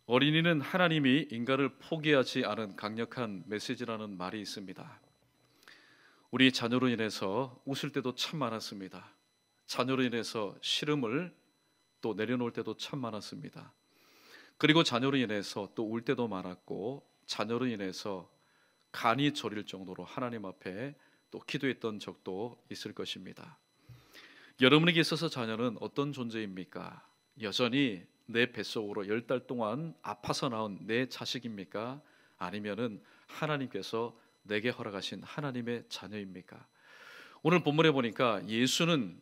어린이는 하나님이 인간을 포기하지 않은 강력한 메시지라는 말이 있습니다. 우리 자녀로 인해서 웃을 때도 참 많았습니다. 자녀로 인해서 시름을 또 내려놓을 때도 참 많았습니다. 그리고 자녀로 인해서 또 울 때도 많았고, 자녀로 인해서 간이 저릴 정도로 하나님 앞에 또 기도했던 적도 있을 것입니다. 여러분에게 있어서 자녀는 어떤 존재입니까? 여전히 내 뱃속으로 10달 동안 아파서 낳은 내 자식입니까? 아니면은 하나님께서 내게 허락하신 하나님의 자녀입니까? 오늘 본문에 보니까 예수는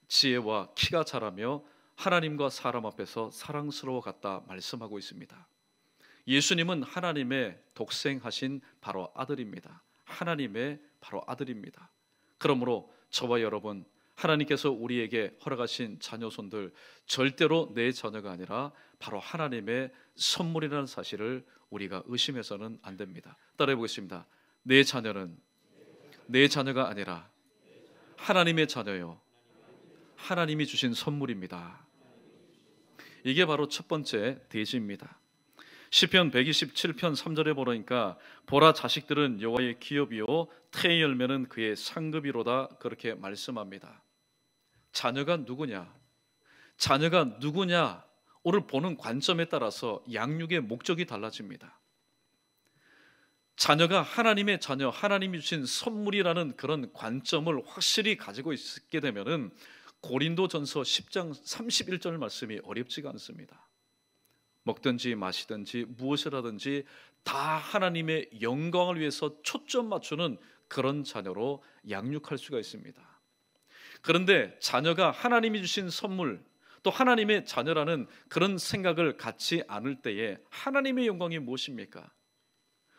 지혜와 키가 자라며 하나님과 사람 앞에서 사랑스러워 갔다 말씀하고 있습니다. 예수님은 하나님의 독생하신 바로 아들입니다. 하나님의 바로 아들입니다. 그러므로 저와 여러분, 하나님께서 우리에게 허락하신 자녀손들 절대로 내 자녀가 아니라 바로 하나님의 선물이라는 사실을 우리가 의심해서는 안 됩니다. 따라해 보겠습니다. 내 자녀는 내 자녀가 아니라 하나님의 자녀요, 하나님이 주신 선물입니다. 이게 바로 첫 번째 대지입니다. 시편 127편 3절에 보니까 보라, 자식들은 여호와의 기업이요 태의 열매는 그의 상급이로다, 그렇게 말씀합니다. 자녀가 누구냐? 자녀가 누구냐? 오늘 보는 관점에 따라서 양육의 목적이 달라집니다. 자녀가 하나님의 자녀, 하나님이 주신 선물이라는 그런 관점을 확실히 가지고 있게 되면은 고린도전서 10장 31절 말씀이 어렵지가 않습니다. 먹든지 마시든지 무엇을 하든지 다 하나님의 영광을 위해서 초점 맞추는 그런 자녀로 양육할 수가 있습니다. 그런데 자녀가 하나님이 주신 선물, 또 하나님의 자녀라는 그런 생각을 갖지 않을 때에 하나님의 영광이 무엇입니까?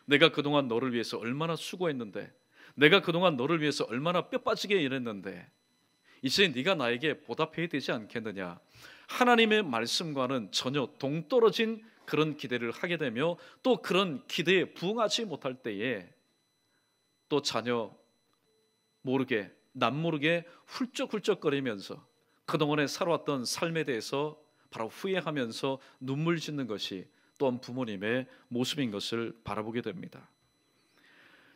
내가 그동안 너를 위해서 얼마나 수고했는데, 내가 그동안 너를 위해서 얼마나 뼈 빠지게 일했는데 이제 네가 나에게 보답해야 되지 않겠느냐? 하나님의 말씀과는 전혀 동떨어진 그런 기대를 하게 되며, 또 그런 기대에 부응하지 못할 때에 또 자녀 모르게 남모르게 훌쩍훌쩍거리면서 그동안에 살아왔던 삶에 대해서 바로 후회하면서 눈물 짓는 것이 또한 부모님의 모습인 것을 바라보게 됩니다.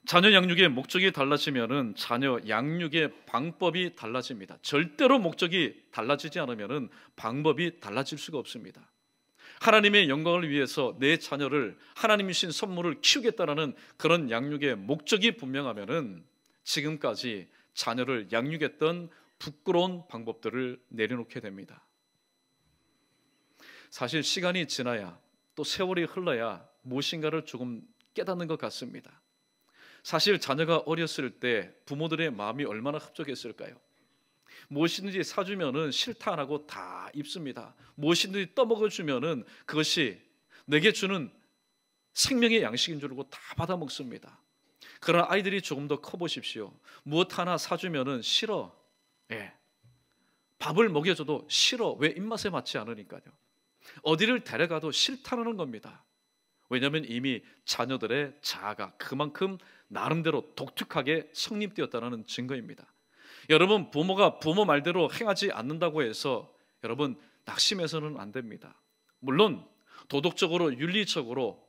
자녀 양육의 목적이 달라지면은 자녀 양육의 방법이 달라집니다. 절대로 목적이 달라지지 않으면은 방법이 달라질 수가 없습니다. 하나님의 영광을 위해서 내 자녀를, 하나님이 주신 선물을 키우겠다라는 그런 양육의 목적이 분명하면은 지금까지 자녀를 양육했던 부끄러운 방법들을 내려놓게 됩니다. 사실 시간이 지나야, 또 세월이 흘러야 무엇인가를 조금 깨닫는 것 같습니다. 사실 자녀가 어렸을 때 부모들의 마음이 얼마나 흡족했을까요? 무엇이든지 사주면은 싫다 안 하고 다 입습니다. 무엇이든지 떠먹어주면은 그것이 내게 주는 생명의 양식인 줄 알고 다 받아 먹습니다. 그러나 아이들이 조금 더 커보십시오. 무엇 하나 사주면은 싫어. 밥을 먹여줘도 싫어. 왜? 입맛에 맞지 않으니까요. 어디를 데려가도 싫다는 겁니다. 왜냐하면 이미 자녀들의 자아가 그만큼 나름대로 독특하게 성립되었다는 증거입니다. 여러분, 부모가 부모 말대로 행하지 않는다고 해서 여러분 낙심해서는 안 됩니다. 물론 도덕적으로 윤리적으로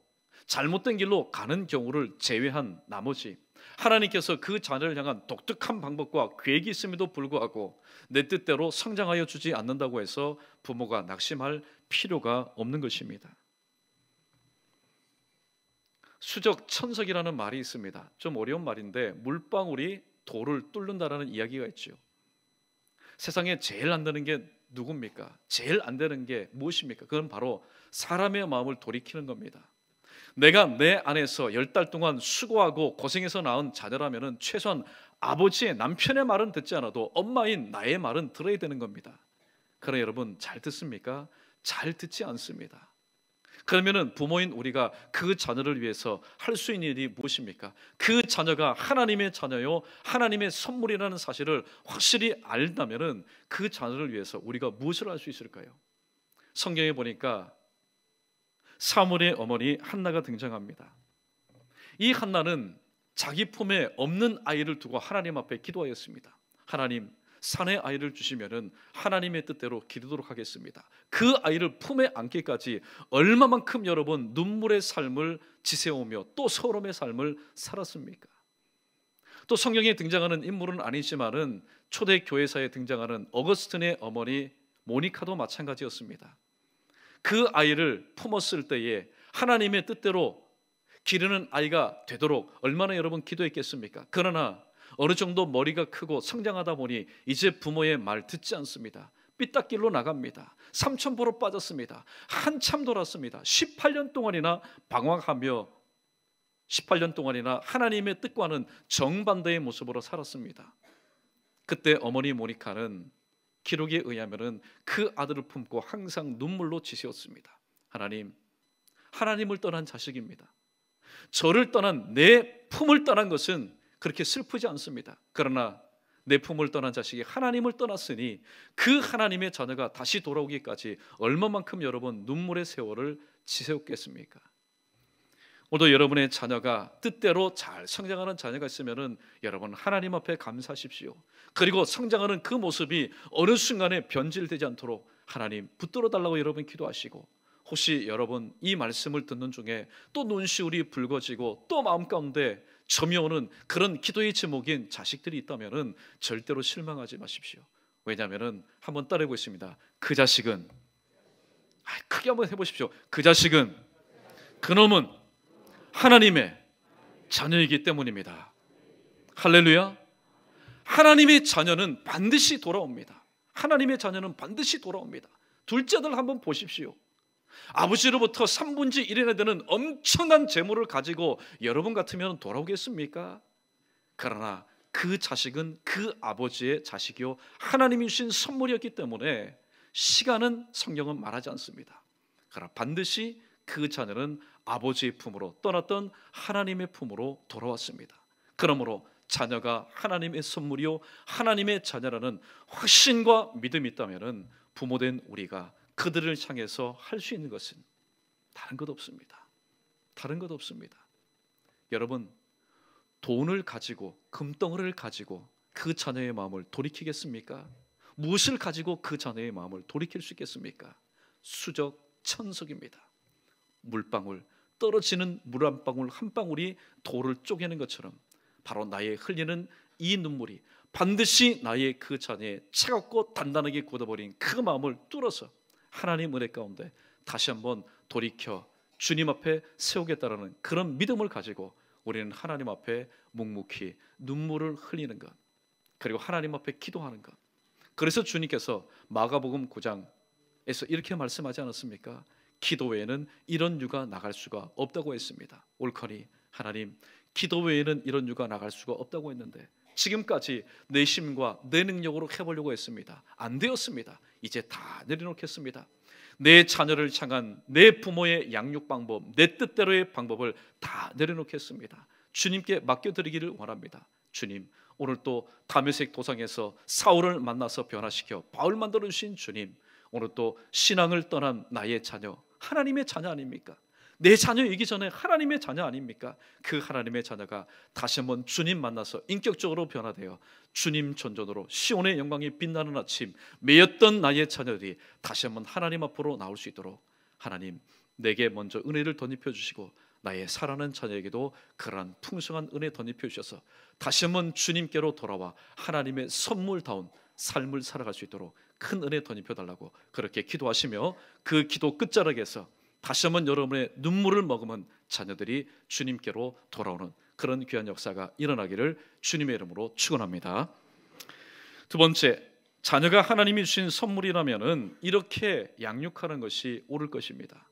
잘못된 길로 가는 경우를 제외한 나머지 하나님께서 그 자녀를 향한 독특한 방법과 계획이 있음에도 불구하고 내 뜻대로 성장하여 주지 않는다고 해서 부모가 낙심할 필요가 없는 것입니다. 수적천석이라는 말이 있습니다. 좀 어려운 말인데 물방울이 돌을 뚫는다라는 이야기가 있죠. 세상에 제일 안 되는 게 누굽니까? 제일 안 되는 게 무엇입니까? 그건 바로 사람의 마음을 돌이키는 겁니다. 내가 내 안에서 10달 동안 수고하고 고생해서 낳은 자녀라면 최소한 아버지의, 남편의 말은 듣지 않아도 엄마인 나의 말은 들어야 되는 겁니다. 그러나 여러분 잘 듣습니까? 잘 듣지 않습니다. 그러면은 부모인 우리가 그 자녀를 위해서 할 수 있는 일이 무엇입니까? 그 자녀가 하나님의 자녀요, 하나님의 선물이라는 사실을 확실히 알다면은 그 자녀를 위해서 우리가 무엇을 할 수 있을까요? 성경에 보니까 사무엘의 어머니 한나가 등장합니다. 이 한나는 자기 품에 없는 아이를 두고 하나님 앞에 기도하였습니다. 하나님, 사내 아이를 주시면은 하나님의 뜻대로 기르도록 하겠습니다. 그 아이를 품에 안기까지 얼마만큼 여러분 눈물의 삶을 지새우며 또 서름의 삶을 살았습니까? 또 성경에 등장하는 인물은 아니지만은 초대 교회사에 등장하는 어거스틴의 어머니 모니카도 마찬가지였습니다. 그 아이를 품었을 때에 하나님의 뜻대로 기르는 아이가 되도록 얼마나 여러분 기도했겠습니까? 그러나 어느 정도 머리가 크고 성장하다 보니 이제 부모의 말 듣지 않습니다. 삐딱길로 나갑니다. 삼천포로 빠졌습니다. 한참 돌았습니다. 18년 동안이나 방황하며 18년 동안이나 하나님의 뜻과는 정반대의 모습으로 살았습니다. 그때 어머니 모니카는 기록에 의하면 그 아들을 품고 항상 눈물로 지새웠습니다. 하나님을 떠난 자식입니다. 저를 떠난 내 품을 떠난 것은 그렇게 슬프지 않습니다. 그러나 내 품을 떠난 자식이 하나님을 떠났으니 그 하나님의 자녀가 다시 돌아오기까지 얼마만큼 여러분 눈물의 세월을 지새웠겠습니까? 오늘도 여러분의 자녀가 뜻대로 잘 성장하는 자녀가 있으면 여러분 하나님 앞에 감사하십시오. 그리고 성장하는 그 모습이 어느 순간에 변질되지 않도록 하나님 붙들어 달라고 여러분 기도하시고, 혹시 여러분 이 말씀을 듣는 중에 또 눈시울이 붉어지고 또 마음 가운데 점이 오는 그런 기도의 제목인 자식들이 있다면 절대로 실망하지 마십시오. 왜냐하면 한번 따라해 보겠습니다. 그 자식은, 크게 한번 해보십시오. 그 자식은, 그놈은 하나님의 자녀이기 때문입니다. 할렐루야. 하나님의 자녀는 반드시 돌아옵니다. 하나님의 자녀는 반드시 돌아옵니다. 둘째 아들 한번 보십시오. 아버지로부터 3분의 1이나 되는 엄청난 재물을 가지고 여러분 같으면 돌아오겠습니까? 그러나 그 자식은 그 아버지의 자식이요 하나님이 주신 선물이었기 때문에 시간은 성경은 말하지 않습니다. 그러나 반드시 그 자녀는 아버지의 품으로 떠났던 하나님의 품으로 돌아왔습니다. 그러므로 자녀가 하나님의 선물이요 하나님의 자녀라는 확신과 믿음이 있다면 부모된 우리가 그들을 향해서 할 수 있는 것은 다른 것 없습니다. 다른 것 없습니다. 여러분, 돈을 가지고, 금덩어리를 가지고 그 자녀의 마음을 돌이키겠습니까? 무엇을 가지고 그 자녀의 마음을 돌이킬 수 있겠습니까? 수적 천석입니다. 물방울, 떨어지는 물 한 방울 한 방울이 돌을 쪼개는 것처럼 바로 나의 흘리는 이 눈물이 반드시 나의 그 자녀의 차갑고 단단하게 굳어버린 그 마음을 뚫어서 하나님 은혜 가운데 다시 한번 돌이켜 주님 앞에 세우겠다라는 그런 믿음을 가지고 우리는 하나님 앞에 묵묵히 눈물을 흘리는 것, 그리고 하나님 앞에 기도하는 것. 그래서 주님께서 마가복음 9장에서 이렇게 말씀하지 않았습니까? 기도 외에는 이런 유가 나갈 수가 없다고 했습니다. 옳거니 하나님, 기도 외에는 이런 유가 나갈 수가 없다고 했는데 지금까지 내 힘과 내 능력으로 해보려고 했습니다. 안 되었습니다. 이제 다 내려놓겠습니다. 내 자녀를 향한 내 부모의 양육 방법, 내 뜻대로의 방법을 다 내려놓겠습니다. 주님께 맡겨드리기를 원합니다. 주님, 오늘 또 다메섹 도상에서 사울을 만나서 변화시켜 바울 만들어주신 주님, 오늘 또 신앙을 떠난 나의 자녀, 하나님의 자녀 아닙니까? 내 자녀이기 전에 하나님의 자녀 아닙니까? 그 하나님의 자녀가 다시 한번 주님 만나서 인격적으로 변화되어 주님 전전으로 시온의 영광이 빛나는 아침, 매였던 나의 자녀들이 다시 한번 하나님 앞으로 나올 수 있도록 하나님 내게 먼저 은혜를 덧입혀 주시고 나의 사랑하는 자녀에게도 그러한 풍성한 은혜 덧입혀 주셔서 다시 한번 주님께로 돌아와 하나님의 선물다운 삶을 살아갈 수 있도록 큰 은혜 덧입혀 달라고 그렇게 기도하시며, 그 기도 끝자락에서 다시 한번 여러분의 눈물을 머금은 자녀들이 주님께로 돌아오는 그런 귀한 역사가 일어나기를 주님의 이름으로 축원합니다. 두 번째, 자녀가 하나님이 주신 선물이라면은 이렇게 양육하는 것이 옳을 것입니다.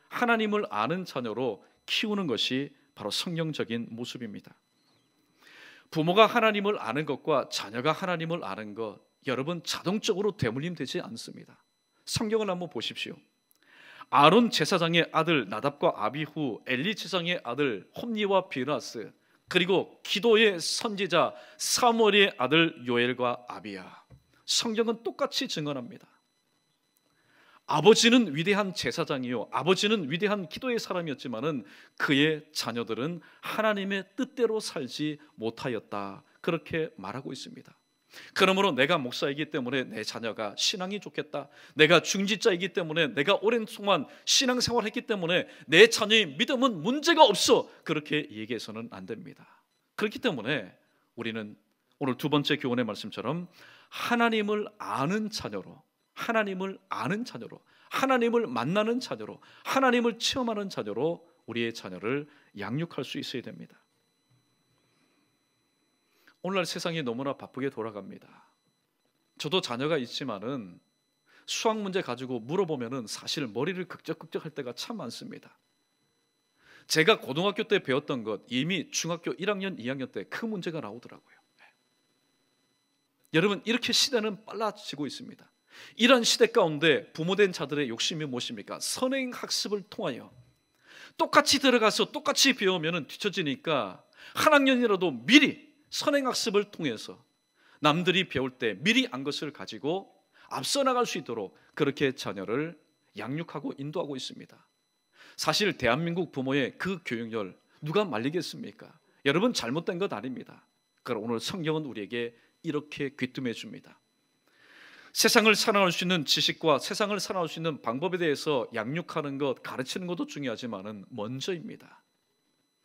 하나님을 아는 자녀로 키우는 것이 바로 성경적인 모습입니다. 부모가 하나님을 아는 것과 자녀가 하나님을 아는 것, 여러분 자동적으로 대물림되지 않습니다. 성경을 한번 보십시오. 아론 제사장의 아들 나답과 아비후, 엘리 제사장의 아들 홈니와 비나스, 그리고 기도의 선지자 사무엘의 아들 요엘과 아비야. 성경은 똑같이 증언합니다. 아버지는 위대한 제사장이요, 아버지는 위대한 기도의 사람이었지만은 그의 자녀들은 하나님의 뜻대로 살지 못하였다, 그렇게 말하고 있습니다. 그러므로 내가 목사이기 때문에 내 자녀가 신앙이 좋겠다, 내가 중직자이기 때문에, 내가 오랜 동안 신앙생활했기 때문에 내 자녀의 믿음은 문제가 없어, 그렇게 얘기해서는 안 됩니다. 그렇기 때문에 우리는 오늘 두 번째 교훈의 말씀처럼 하나님을 아는 자녀로, 하나님을 아는 자녀로, 하나님을 만나는 자녀로, 하나님을 체험하는 자녀로 우리의 자녀를 양육할 수 있어야 됩니다. 오늘날 세상이 너무나 바쁘게 돌아갑니다. 저도 자녀가 있지만은 수학 문제 가지고 물어보면은 사실 머리를 극적극적할 때가 참 많습니다. 제가 고등학교 때 배웠던 것 이미 중학교 1학년, 2학년 때 그 문제가 나오더라고요. 여러분, 이렇게 시대는 빨라지고 있습니다. 이런 시대 가운데 부모된 자들의 욕심이 무엇입니까? 선행학습을 통하여 똑같이 들어가서 똑같이 배우면 뒤처지니까 한 학년이라도 미리 선행학습을 통해서 남들이 배울 때 미리 안 것을 가지고 앞서 나갈 수 있도록 그렇게 자녀를 양육하고 인도하고 있습니다. 사실 대한민국 부모의 그 교육열 누가 말리겠습니까? 여러분, 잘못된 것 아닙니다. 그러나 오늘 성경은 우리에게 이렇게 귀뜸해 줍니다. 세상을 살아갈 수 있는 지식과 세상을 살아갈 수 있는 방법에 대해서 양육하는 것, 가르치는 것도 중요하지만은 먼저입니다.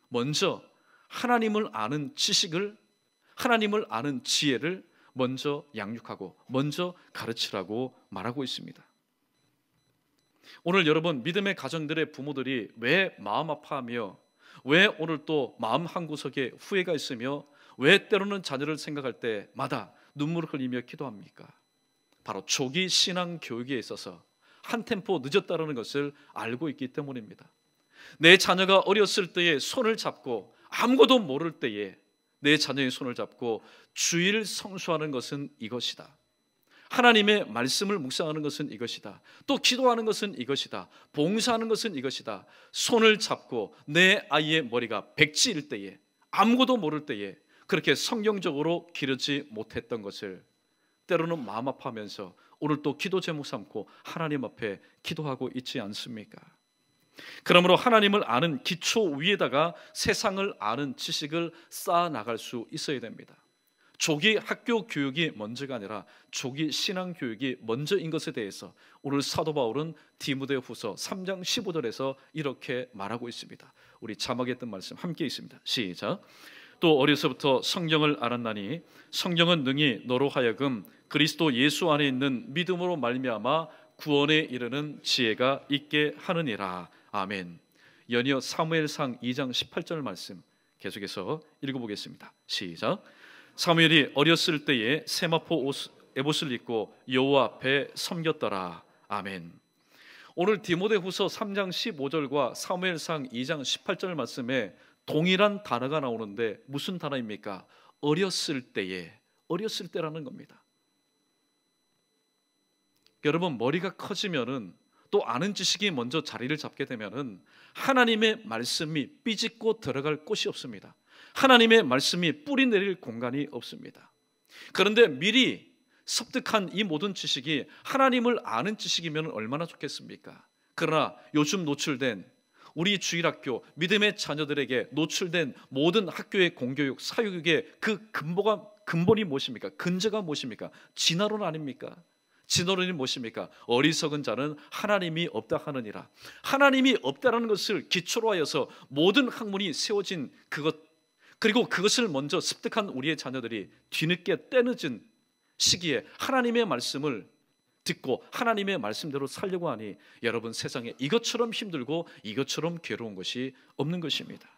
먼저 하나님을 아는 지식을, 하나님을 아는 지혜를 먼저 양육하고 먼저 가르치라고 말하고 있습니다. 오늘 여러분, 믿음의 가정들의 부모들이 왜 마음 아파하며, 왜 오늘 또 마음 한구석에 후회가 있으며, 왜 때로는 자녀를 생각할 때마다 눈물을 흘리며 기도합니까? 바로 조기 신앙 교육에 있어서 한 템포 늦었다는 것을 알고 있기 때문입니다. 내 자녀가 어렸을 때에 손을 잡고, 아무것도 모를 때에 내 자녀의 손을 잡고 주일 성수하는 것은 이것이다, 하나님의 말씀을 묵상하는 것은 이것이다, 또 기도하는 것은 이것이다, 봉사하는 것은 이것이다. 손을 잡고 내 아이의 머리가 백지일 때에, 아무것도 모를 때에 그렇게 성경적으로 기르지 못했던 것을 때로는 마음 아파하면서 오늘 또 기도 제목 삼고 하나님 앞에 기도하고 있지 않습니까? 그러므로 하나님을 아는 기초 위에다가 세상을 아는 지식을 쌓아 나갈 수 있어야 됩니다. 조기 학교 교육이 먼저가 아니라 조기 신앙 교육이 먼저인 것에 대해서 오늘 사도 바울은 디모데후서 3장 15절에서 이렇게 말하고 있습니다. 우리 자막에 있던 말씀 함께 있습니다. 시작. 또 어려서부터 성경을 알았나니 성경은 능히 너로 하여금 그리스도 예수 안에 있는 믿음으로 말미암아 구원에 이르는 지혜가 있게 하느니라. 아멘. 연이어 사무엘상 2장 18절 말씀 계속해서 읽어보겠습니다. 시작. 사무엘이 어렸을 때에 세마포 에봇을 입고 여호와 앞에 섬겼더라. 아멘. 오늘 디모데후서 3장 15절과 사무엘상 2장 18절 말씀에 동일한 단어가 나오는데 무슨 단어입니까? 어렸을 때에, 어렸을 때라는 겁니다. 여러분, 머리가 커지면은 또 아는 지식이 먼저 자리를 잡게 되면은 하나님의 말씀이 삐집고 들어갈 곳이 없습니다. 하나님의 말씀이 뿌리 내릴 공간이 없습니다. 그런데 미리 습득한 이 모든 지식이 하나님을 아는 지식이면 얼마나 좋겠습니까? 그러나 요즘 노출된 우리 주일학교 믿음의 자녀들에게 노출된 모든 학교의 공교육, 사교육의 그 근본이 무엇입니까? 근저가 무엇입니까? 진화론 아닙니까? 진화론이 무엇입니까? 어리석은 자는 하나님이 없다 하느니라. 하나님이 없다라는 것을 기초로 하여서 모든 학문이 세워진 그것, 그리고 그것을 먼저 습득한 우리의 자녀들이 뒤늦게 때늦은 시기에 하나님의 말씀을 듣고 하나님의 말씀대로 살려고 하니 여러분, 세상에 이것처럼 힘들고 이것처럼 괴로운 것이 없는 것입니다.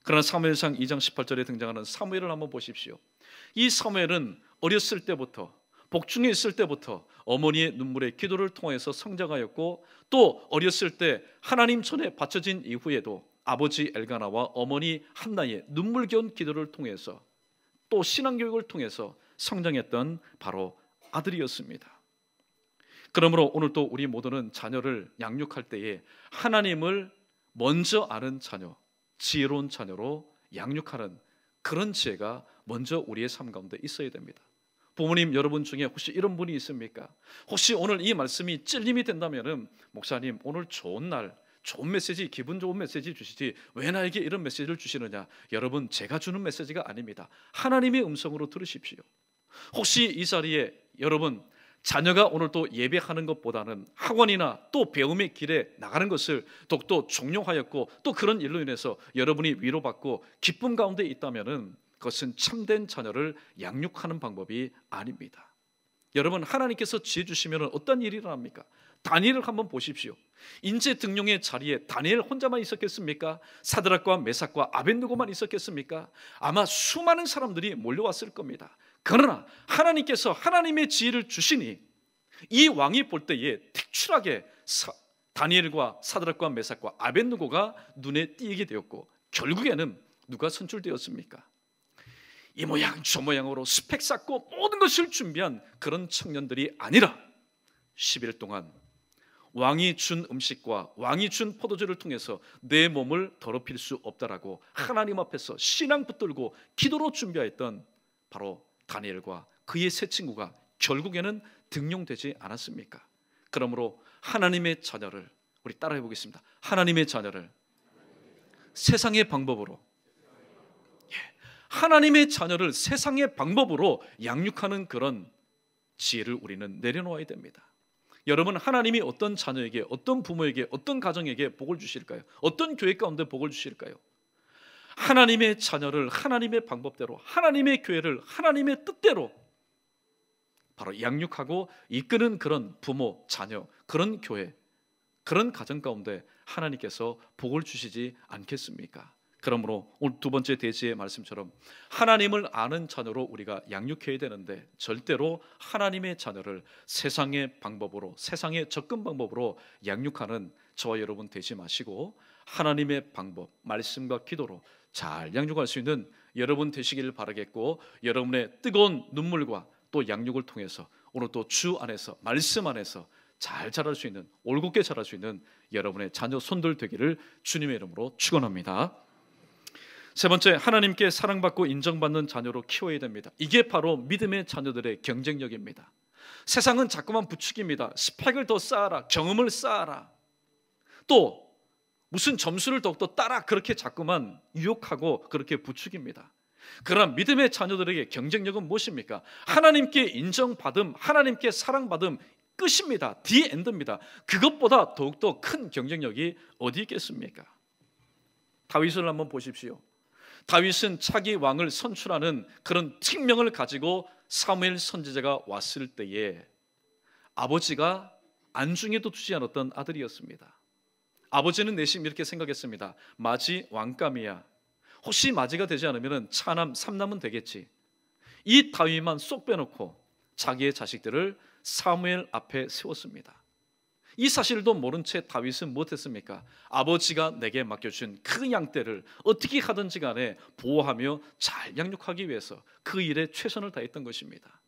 그러나 사무엘상 2장 18절에 등장하는 사무엘을 한번 보십시오. 이 사무엘은 어렸을 때부터, 복중에 있을 때부터 어머니의 눈물의 기도를 통해서 성장하였고, 또 어렸을 때 하나님 전에 바쳐진 이후에도 아버지 엘가나와 어머니 한나의 눈물겨운 기도를 통해서 또 신앙교육을 통해서 성장했던 바로 아들이었습니다. 그러므로 오늘 또 우리 모두는 자녀를 양육할 때에 하나님을 먼저 아는 자녀, 지혜로운 자녀로 양육하는 그런 지혜가 먼저 우리의 삶 가운데 있어야 됩니다. 부모님 여러분 중에 혹시 이런 분이 있습니까? 혹시 오늘 이 말씀이 찔림이 된다면은, 목사님 오늘 좋은 날, 좋은 메시지, 기분 좋은 메시지 주시지 왜 나에게 이런 메시지를 주시느냐? 여러분, 제가 주는 메시지가 아닙니다. 하나님의 음성으로 들으십시오. 혹시 이 자리에 여러분 자녀가 오늘 또 예배하는 것보다는 학원이나 또 배움의 길에 나가는 것을 더욱더 종용하였고 또 그런 일로 인해서 여러분이 위로받고 기쁨 가운데 있다면은 그것은 참된 자녀를 양육하는 방법이 아닙니다. 여러분, 하나님께서 지혜 주시면 어떤 일이 일어납니까? 다니엘을 한번 보십시오. 인재 등용의 자리에 다니엘 혼자만 있었겠습니까? 사드락과 메삭과 아벳느고만 있었겠습니까? 아마 수많은 사람들이 몰려왔을 겁니다. 그러나 하나님께서 하나님의 지혜를 주시니 이 왕이 볼 때에 특출하게 다니엘과 사드락과 메삭과 아벳느고가 눈에 띄게 되었고, 결국에는 누가 선출되었습니까? 이 모양 저 모양으로 스펙 쌓고 모든 것을 준비한 그런 청년들이 아니라 10일 동안 왕이 준 음식과 왕이 준 포도주를 통해서 내 몸을 더럽힐 수 없다라고 하나님 앞에서 신앙 붙들고 기도로 준비했던 바로 다니엘과 그의 세 친구가 결국에는 등용되지 않았습니까? 그러므로 하나님의 자녀를, 우리 따라해 보겠습니다. 하나님의 자녀를 세상의 방법으로, 하나님의 자녀를 세상의 방법으로 양육하는 그런 지혜를 우리는 내려놓아야 됩니다. 여러분, 하나님이 어떤 자녀에게, 어떤 부모에게, 어떤 가정에게 복을 주실까요? 어떤 교회 가운데 복을 주실까요? 하나님의 자녀를 하나님의 방법대로, 하나님의 교회를 하나님의 뜻대로 바로 양육하고 이끄는 그런 부모, 자녀, 그런 교회, 그런 가정 가운데 하나님께서 복을 주시지 않겠습니까? 그러므로 오늘 두 번째 대지의 말씀처럼 하나님을 아는 자녀로 우리가 양육해야 되는데, 절대로 하나님의 자녀를 세상의 방법으로, 세상의 접근 방법으로 양육하는 저와 여러분 되지 마시고 하나님의 방법, 말씀과 기도로 잘 양육할 수 있는 여러분 되시기를 바라겠고, 여러분의 뜨거운 눈물과 또 양육을 통해서 오늘 또 주 안에서, 말씀 안에서 잘 자랄 수 있는, 올곧게 자랄 수 있는 여러분의 자녀 손들 되기를 주님의 이름으로 축원합니다. 세 번째, 하나님께 사랑받고 인정받는 자녀로 키워야 됩니다. 이게 바로 믿음의 자녀들의 경쟁력입니다. 세상은 자꾸만 부추깁니다. 스펙을 더 쌓아라, 경험을 쌓아라, 또 무슨 점수를 더욱더 따라, 그렇게 자꾸만 유혹하고 그렇게 부추깁니다. 그러나 믿음의 자녀들에게 경쟁력은 무엇입니까? 하나님께 인정받음, 하나님께 사랑받음, 끝입니다. 디 엔드입니다. 그것보다 더욱더 큰 경쟁력이 어디 있겠습니까? 다윗을 한번 보십시오. 다윗은 차기 왕을 선출하는 그런 특명을 가지고 사무엘 선지자가 왔을 때에 아버지가 안중에도 두지 않았던 아들이었습니다. 아버지는 내심 이렇게 생각했습니다. 마지 왕감이야. 혹시 마지가 되지 않으면 차남, 삼남은 되겠지. 이 다윗만 쏙 빼놓고 자기의 자식들을 사무엘 앞에 세웠습니다. 이 사실도 모른 채 다윗은 무엇했습니까? 아버지가 내게 맡겨준 그 양떼를 어떻게 하든지 간에 보호하며 잘 양육하기 위해서 그 일에 최선을 다했던 것입니다.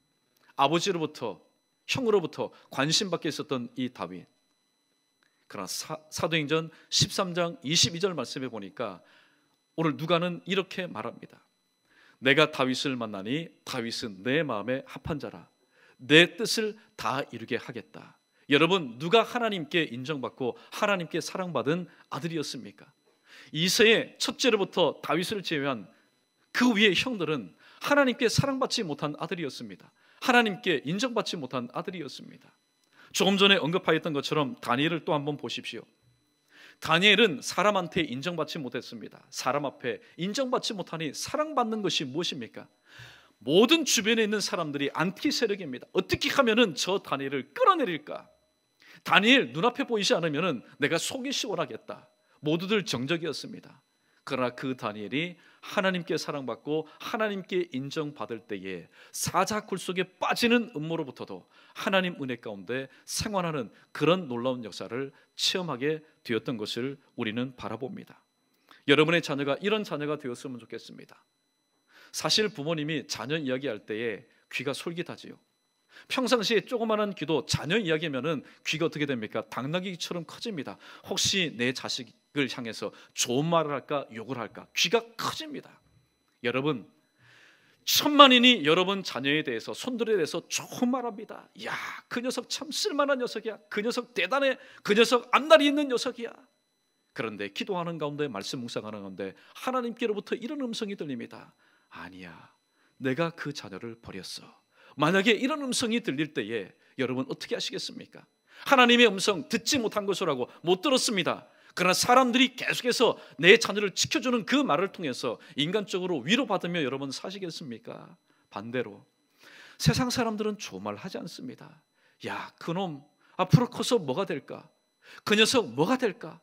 아버지로부터, 형으로부터 관심받게 있었던 이 다윗. 그러나 사도행전 13장 22절 말씀에 보니까 오늘 누가는 이렇게 말합니다. 내가 다윗을 만나니 다윗은 내 마음에 합한 자라. 내 뜻을 다 이루게 하겠다. 여러분, 누가 하나님께 인정받고 하나님께 사랑받은 아들이었습니까? 이세의 첫째로부터 다윗을 제외한 그 위의 형들은 하나님께 사랑받지 못한 아들이었습니다. 하나님께 인정받지 못한 아들이었습니다. 조금 전에 언급하였던 것처럼 다니엘을 또 한번 보십시오. 다니엘은 사람한테 인정받지 못했습니다. 사람 앞에 인정받지 못하니 사랑받는 것이 무엇입니까? 모든 주변에 있는 사람들이 안티 세력입니다. 어떻게 하면은 저 다니엘을 끌어내릴까? 다니엘 눈앞에 보이지 않으면은 내가 속이 시원하겠다. 모두들 정적이었습니다. 그러나 그 다니엘이 하나님께 사랑받고 하나님께 인정받을 때에 사자굴 속에 빠지는 음모로부터도 하나님 은혜 가운데 생활하는 그런 놀라운 역사를 체험하게 되었던 것을 우리는 바라봅니다. 여러분의 자녀가 이런 자녀가 되었으면 좋겠습니다. 사실 부모님이 자녀 이야기할 때에 귀가 솔깃하지요. 평상시에 조그마한 귀도 자녀 이야기하면은 귀가 어떻게 됩니까? 당나귀처럼 커집니다. 혹시 내 자식을 향해서 좋은 말을 할까, 욕을 할까? 귀가 커집니다. 여러분, 천만인이 여러분 자녀에 대해서, 손들에 대해서 좋은 말합니다. 야, 그 녀석 참 쓸만한 녀석이야. 그 녀석 대단해. 그 녀석 앞날이 있는 녀석이야. 그런데 기도하는 가운데, 말씀 묵상하는 가운데 하나님께로부터 이런 음성이 들립니다. 아니야, 내가 그 자녀를 버렸어. 만약에 이런 음성이 들릴 때에 여러분 어떻게 하시겠습니까? 하나님의 음성 듣지 못한 것이라고 못 들었습니다. 그러나 사람들이 계속해서 내 자녀를 지켜주는 그 말을 통해서 인간적으로 위로받으며 여러분 사시겠습니까? 반대로 세상 사람들은 조말하지 않습니다. 야, 그놈 앞으로 커서 뭐가 될까? 그 녀석 뭐가 될까?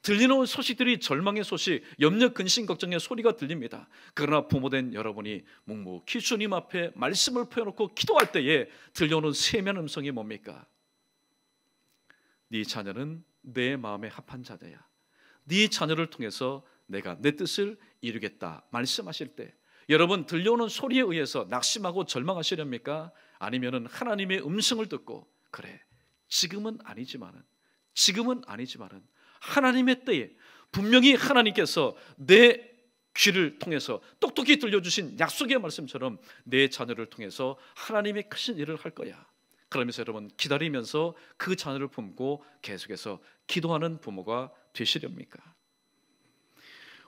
들리는 소식들이 절망의 소식, 염려, 근심, 걱정의 소리가 들립니다. 그러나 부모된 여러분이 묵묵히 주님 앞에 말씀을 펴놓고 기도할 때에 들려오는 세면 음성이 뭡니까? 네 자녀는 내 마음에 합한 자녀야. 네 자녀를 통해서 내가 내 뜻을 이루겠다 말씀하실 때 여러분 들려오는 소리에 의해서 낙심하고 절망하시렵니까? 아니면은 하나님의 음성을 듣고 그래 지금은 아니지만은 하나님의 때에 분명히 하나님께서 내 귀를 통해서 똑똑히 들려주신 약속의 말씀처럼 내 자녀를 통해서 하나님의 크신 일을 할 거야. 그러면서 여러분 기다리면서 그 자녀를 품고 계속해서 기도하는 부모가 되시렵니까?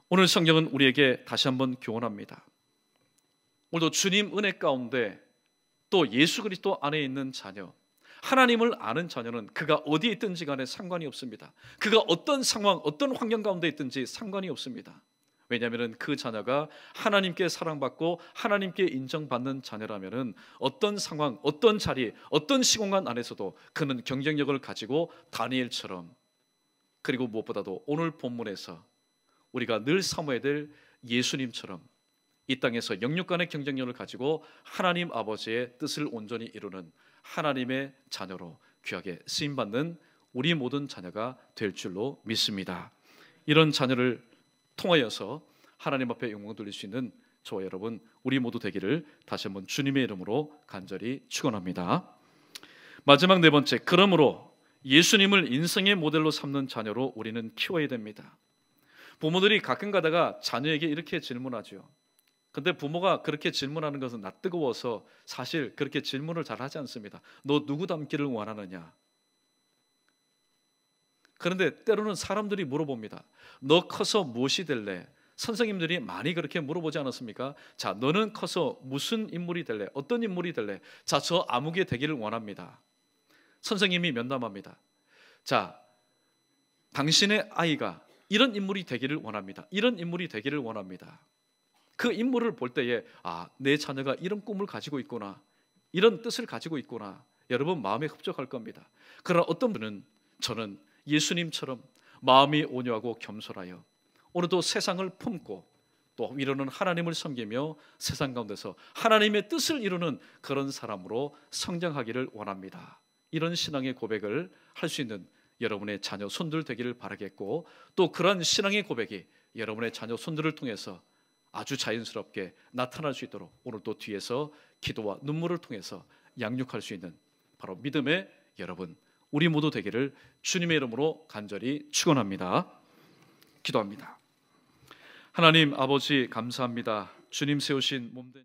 오늘 성경은 우리에게 다시 한번 교훈합니다. 오늘도 주님 은혜 가운데 또 예수 그리스도 안에 있는 자녀, 하나님을 아는 자녀는 그가 어디에 있든지 간에 상관이 없습니다. 그가 어떤 상황, 어떤 환경 가운데 있든지 상관이 없습니다. 왜냐하면 그 자녀가 하나님께 사랑받고 하나님께 인정받는 자녀라면 어떤 상황, 어떤 자리, 어떤 시공간 안에서도 그는 경쟁력을 가지고 다니엘처럼, 그리고 무엇보다도 오늘 본문에서 우리가 늘 사모해야 될 예수님처럼 이 땅에서 영육간의 경쟁력을 가지고 하나님 아버지의 뜻을 온전히 이루는 하나님의 자녀로 귀하게 쓰임받는 우리 모든 자녀가 될 줄로 믿습니다. 이런 자녀를 통하여서 하나님 앞에 영광 돌릴 수 있는 저와 여러분 우리 모두 되기를 다시 한번 주님의 이름으로 간절히 축원합니다. 마지막 네 번째, 그러므로 예수님을 인생의 모델로 삼는 자녀로 우리는 키워야 됩니다. 부모들이 가끔 가다가 자녀에게 이렇게 질문하죠. 근데 부모가 그렇게 질문하는 것은 낯뜨거워서 사실 그렇게 질문을 잘 하지 않습니다. 너 누구 닮기를 원하느냐? 그런데 때로는 사람들이 물어봅니다. 너 커서 무엇이 될래? 선생님들이 많이 그렇게 물어보지 않았습니까? 자, 너는 커서 무슨 인물이 될래? 어떤 인물이 될래? 자, 저 아무개 되기를 원합니다. 선생님이 면담합니다. 자, 당신의 아이가 이런 인물이 되기를 원합니다. 이런 인물이 되기를 원합니다. 그 인물을 볼 때에 내 자녀가 이런 꿈을 가지고 있구나, 이런 뜻을 가지고 있구나, 여러분 마음에 흡족할 겁니다. 그러나 어떤 분은 저는 예수님처럼 마음이 온유하고 겸손하여 오늘도 세상을 품고 또 위로는 하나님을 섬기며 세상 가운데서 하나님의 뜻을 이루는 그런 사람으로 성장하기를 원합니다. 이런 신앙의 고백을 할 수 있는 여러분의 자녀 손들 되기를 바라겠고, 또 그러한 신앙의 고백이 여러분의 자녀 손들을 통해서 아주 자연스럽게 나타날 수 있도록 오늘 또 뒤에서 기도와 눈물을 통해서 양육할 수 있는 바로 믿음의 여러분 우리 모두 되기를 주님의 이름으로 간절히 축원합니다. 기도합니다. 하나님 아버지 감사합니다. 주님 세우신 몸된